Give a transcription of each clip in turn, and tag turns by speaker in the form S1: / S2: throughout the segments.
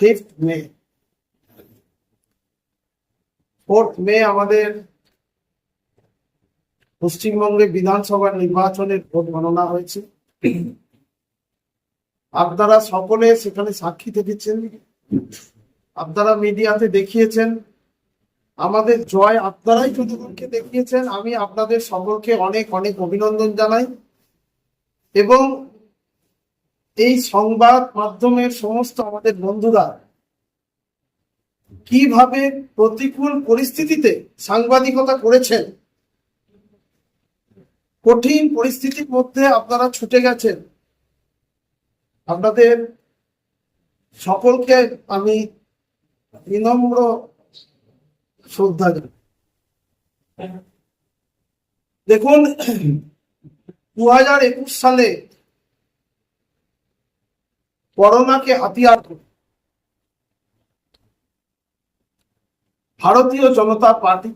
S1: 5th মে 4th মে আমাদের পশ্চিমবঙ্গে বিধানসভা নির্বাচনের ভোট গণনা হয়েছে। আপনারা সকলে সেখানে সাক্ষী থেকেছেন, আপনারা মিডিয়াতে দেখিয়েছেন আমাদের জয়, আপনারাই জনগণকে দেখিয়েছেন। আমি আপনাদের সকলকে অনেক অনেক অভিনন্দন জানাই এবং এই সংবাদ মাধ্যমের সমস্ত আমাদের বন্ধুরা কিভাবে প্রতিকূল পরিস্থিতিতে সাংবাদিকতা করেছেন, কঠিন পরিস্থিতির মধ্যে আপনারা ছুটে গেছেন, আপনাদের সকলকে আমি বিনম্র শ্রদ্ধা জানাই। দেখুন, 2021 সালে করোনাকে হাতিয়ার করে ভারতীয় জনতা পার্টি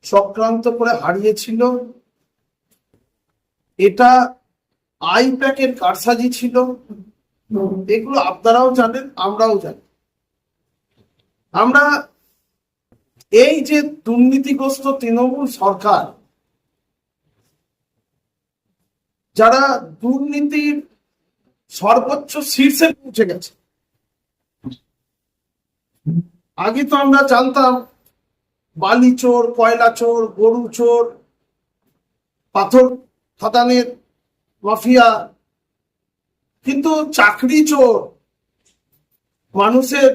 S1: চক্রান্ত করে হারিয়েছিল। এটা আইপ্যাকের কারসাজি ছিল, এগুলো আপনারাও জানেন, আমরাও জানি। আমরা এই যে দুর্নীতিগ্রস্ত তৃণমূল সরকার, যারা দুর্নীতির সর্বোচ্চ শীর্ষে পৌঁছে গেছে। আগে তো আমরা জানতাম বালি চোর, কয়লা চোর, গরু চোর, পাথর খাদানের মাফিয়া, কিন্তু চাকরি চোর, মানুষের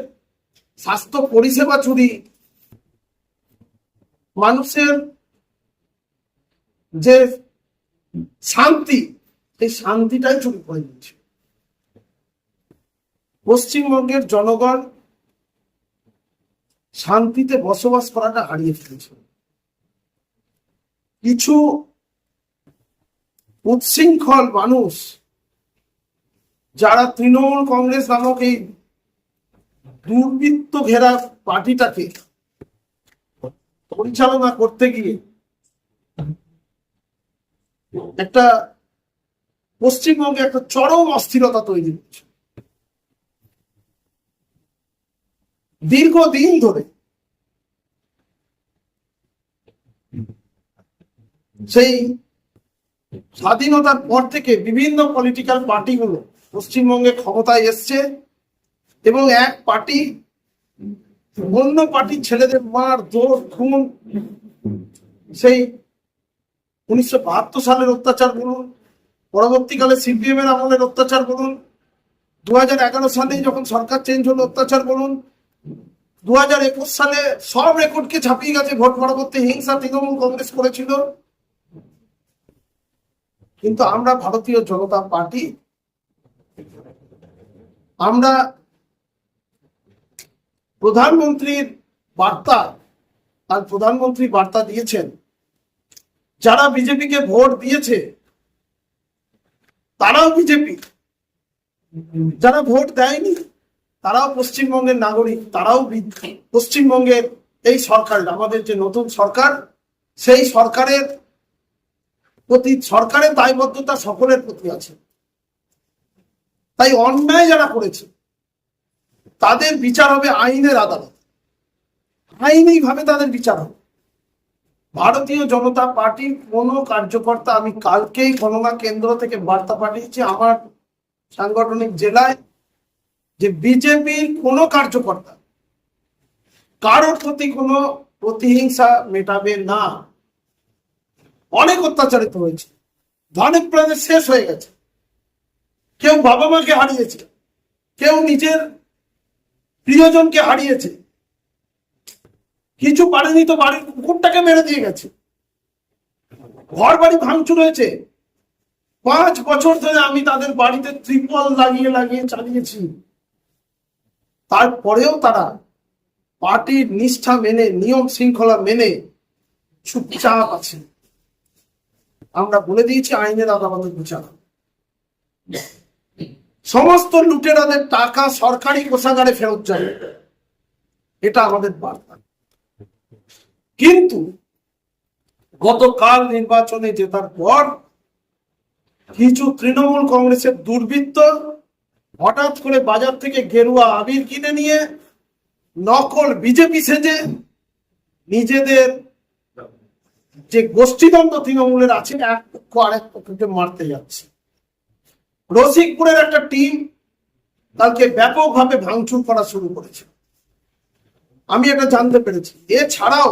S1: স্বাস্থ্য পরিষেবা চুরি, মানুষের যে শান্তি, এই শান্তিটাই চুরি করে দিচ্ছে। পশ্চিমবঙ্গের জনগণ শান্তিতে বসবাস করাটা হারিয়ে ফেলেছে। কিছু উচ্ছৃঙ্খল মানুষ, যারা তৃণমূল কংগ্রেস নামক এই দুর্বৃত্ত ঘেরা পার্টিটাকে পরিচালনা করতে গিয়ে একটা পশ্চিমবঙ্গে একটা চরম অস্থিরতা তৈরি হচ্ছে। দীর্ঘদিন ধরে সেই স্বাধীনতার পর থেকে বিভিন্ন পলিটিক্যাল পার্টিগুলো পশ্চিমবঙ্গে ক্ষমতায় এসছে এবং এক পার্টি অন্য পার্টির ছেলেদের মার ধর খুন, সেই 1972 সালের অত্যাচার বলুন, পরবর্তীকালে সিপিএম এর আমলের অত্যাচার বলুন, 2011 সালে যখন সরকার চেঞ্জ হলো অত্যাচার বলুন, 2021 সালে সব রেকর্ডকে ছাপিয়ে গেছে ভোট পরবর্তী হিংসা তৃণমূল কংগ্রেস করেছিল। কিন্তু আমরা ভারতীয় জনতা পার্টি, আমরা প্রধানমন্ত্রীর বার্তা, আর প্রধানমন্ত্রী বার্তা দিয়েছেন, যারা বিজেপিকে ভোট দিয়েছে তারাও বিজেপি, যারা ভোট দেয়নি তারাও পশ্চিমবঙ্গের নাগরিক, তারাও পশ্চিমবঙ্গের এই সরকার, আমাদের যে নতুন সরকার, সেই সরকারের প্রতি সরকারের দায়বদ্ধতা সকলের প্রতি আছে। তাই অন্যায় যারা করেছে তাদের বিচার হবে আইনের আদালত, আইনি ভাবে তাদের বিচার হবে। ভারতীয় জনতা পার্টির কোনো কার্যকর্তা, আমি কালকেই গণনা কেন্দ্র থেকে বার্তা পাঠিয়েছি আমার সাংগঠনিক জেলায়, যে বিজেপির কোনো কার্যকর্তা কারোর প্রতি কোনো প্রতিহিংসা মেটাবে না। অনেক অত্যাচারিত হয়েছে, ধনের প্রাণের শেষ হয়ে গেছে, কেউ বাবা মাকে হারিয়েছে, কেউ নিজের প্রিয়জনকে হারিয়েছে, কিছু পারেনি তো বাড়ির কুকুরটাকে মেরে দিয়ে গেছে, ঘর বাড়ি ভাঙচুর হয়েছে। 5 বছর ধরে আমি তাদের বাড়িতে ত্রিপল লাগিয়ে লাগিয়ে চালিয়েছি, তারপরেও তারা পার্টির নিষ্ঠা মেনে, নিয়ম শৃঙ্খলা মেনে চুপচাপ আছে। আমরা বলে দিয়েছি আইনের আদালতে বিচার। সমস্ত লুটেরাদের টাকা সরকারি কোষাগারে ফেরত যাবে, এটা আমাদের বার্তা। কিন্তু গতকাল নির্বাচনে জেতার পর কিছু তৃণমূল কংগ্রেসের দুর্বৃত্ত হঠাৎ করে বাজার থেকে গেরুয়া আবির কিনে নিয়ে নকল বিজেপি সেজে নিজেদের যে গোষ্ঠীদ্বন্দ্ব তৃণমূলের আছে এক পক্ষ আরেক পক্ষকে মারতে যাচ্ছে। রসিকপুরের একটা টিম কালকে ব্যাপকভাবে ভাঙচুর করা শুরু করেছে, আমি এটা জানতে পেরেছি। এছাড়াও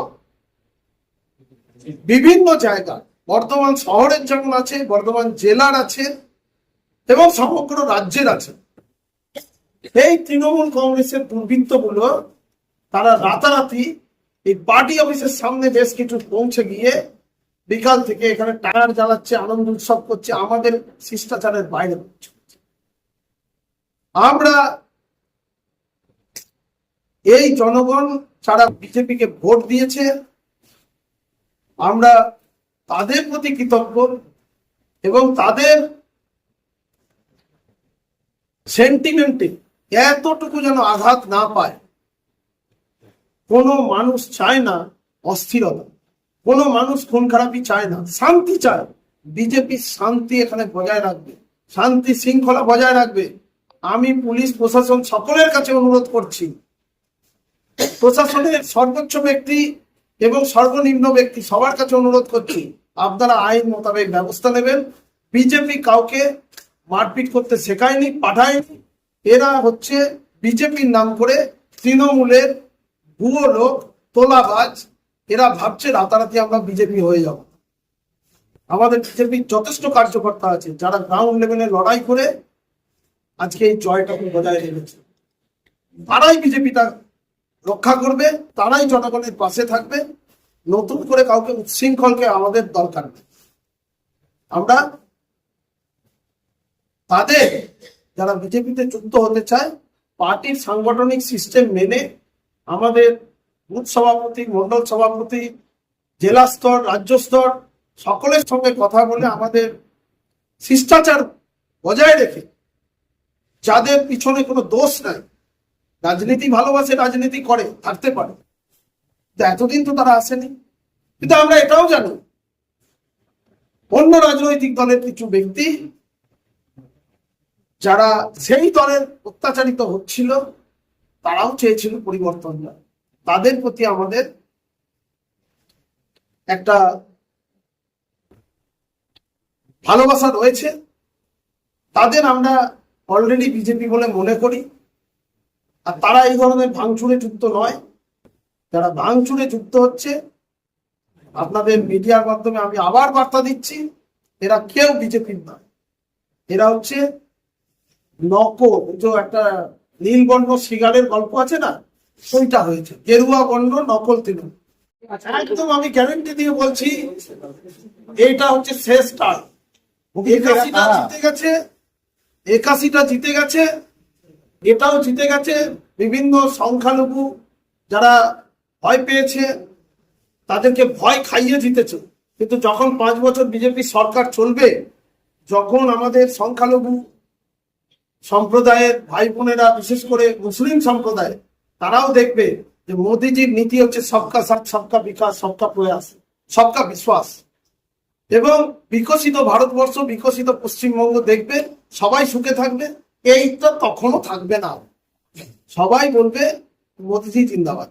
S1: বিভিন্ন জায়গা বর্ধমান শহরের যেমন আছে, বর্ধমান জেলার আছে এবং সমগ্র রাজ্যের আছে। এই তৃণমূল কংগ্রেসের দুর্বৃত্তগুলো তারা রাতারাতি এই পার্টি অফিসের সামনে বেশ কিছু পৌঁছে গিয়ে বিকাল থেকে এখানে টায়ার জ্বালাচ্ছে, আনন্দ উৎসব করছে, আমাদের শিষ্টাচারের বাইরে। আমরা এই জনগণ যারা বিজেপিকে ভোট দিয়েছে আমরা তাদের প্রতি কৃতজ্ঞ এবং তাদের সেন্টিমেন্টে এতটুকু যেন আঘাত না পায়। কোনো মানুষ চায় না অস্থিরতা, কোনো মানুষ খুন খারাপি চায় না, শান্তি চায়। বিজেপি শান্তি এখানে বজায় রাখবে, শান্তি শৃঙ্খলা বজায় রাখবে। আমি পুলিশ প্রশাসন সকলের কাছে অনুরোধ করছি, প্রশাসনের সর্বোচ্চ ব্যক্তি এবং সর্বনিম্ন ব্যক্তি সবার কাছে অনুরোধ করছি, আপনারা আইন মোতাবেক ব্যবস্থা নেবেন। বিজেপি কাউকে মারপিট করতে শেখায়নি, পাঠায়নি। এরা হচ্ছে বিজেপির নাম করে তৃণমূলের ভুয়ো লোক, তোলাবাজ। এরা ভাবছে রাতারাতি আমরা বিজেপি হয়ে যাব। আমাদের বিজেপির যথেষ্ট কার্যকর্তা আছে যারা গ্রাউন্ড লেভেলে লড়াই করে আজকে এই জয়টাকে বজায় রেখেছে। তারাই বিজেপিটা রক্ষা করবে, তারাই জনগণের পাশে থাকবে। নতুন করে কাউকে উচ্ছৃঙ্খলকে আমাদের দরকার নেই। আমরা তাদের যারা বিজেপিতে যুক্ত হতে চায় পার্টির সাংগঠনিক সিস্টেম মেনে আমাদের বুথ সভাপতি, মন্ডল সভাপতি, জেলা স্তর, রাজ্য স্তর সকলের সঙ্গে কথা বলে আমাদের শিষ্টাচার বজায় রেখে, যাদের পিছনে কোনো দোষ নাই, রাজনীতি ভালোবাসে, রাজনীতি করে, থাকতে পারে, এতদিন তো তারা আসেনি। কিন্তু আমরা এটাও জানি অন্য রাজনৈতিক দলের কিছু ব্যক্তি যারা সেই দলের অত্যাচারিত হচ্ছিল তারাও চেয়েছিল পরিবর্তন। তাদের প্রতি আমাদের একটা ভালোবাসা রয়েছে, তাদের আমরা অলরেডি বিজেপি বলে মনে করি। আর তারা এই ধরনের ভাঙচুরে যুক্ত নয়। যারা ভাঙচুরে যুক্ত হচ্ছে আপনাদের মিডিয়ার মাধ্যমে আমি আবার বার্তা দিচ্ছি, এরা কেউ বিজেপির নয়। এরা হচ্ছে নকল, যে একটা নীলবর্ণ শিগারের গল্প আছে না, ওইটা হয়েছে, গেরুয়া বর্ণ নকল তৃণমূল। একদম আমি গ্যারেন্টি দিয়ে বলছি এইটা হচ্ছে শেষ টার্ম। 81টা জিতে গেছে, 81টা জিতে গেছে, এটাও জিতে গেছে। বিভিন্ন সংখ্যালঘু যারা ভয় পেয়েছে তাদেরকে ভয় খাইয়ে জিতেছে। কিন্তু যখন 5 বছর বিজেপি সরকার চলবে, যখন আমাদের সংখ্যালঘু সম্প্রদায়ের ভাই বোনেরা, বিশেষ করে মুসলিম সম্প্রদায়, তারাও দেখবে যে মোদিজির নীতি হচ্ছে সবকা সাথ, সবকা বিকাশ, সবকা প্রয়াস, সবকা বিশ্বাস। এবং বিকশিত ভারতবর্ষ, বিকশিত পশ্চিমবঙ্গ দেখবে, সবাই সুখে থাকবে। এইটা তখনও থাকবে না, সবাই বলবে মোদিজি জিন্দাবাদ।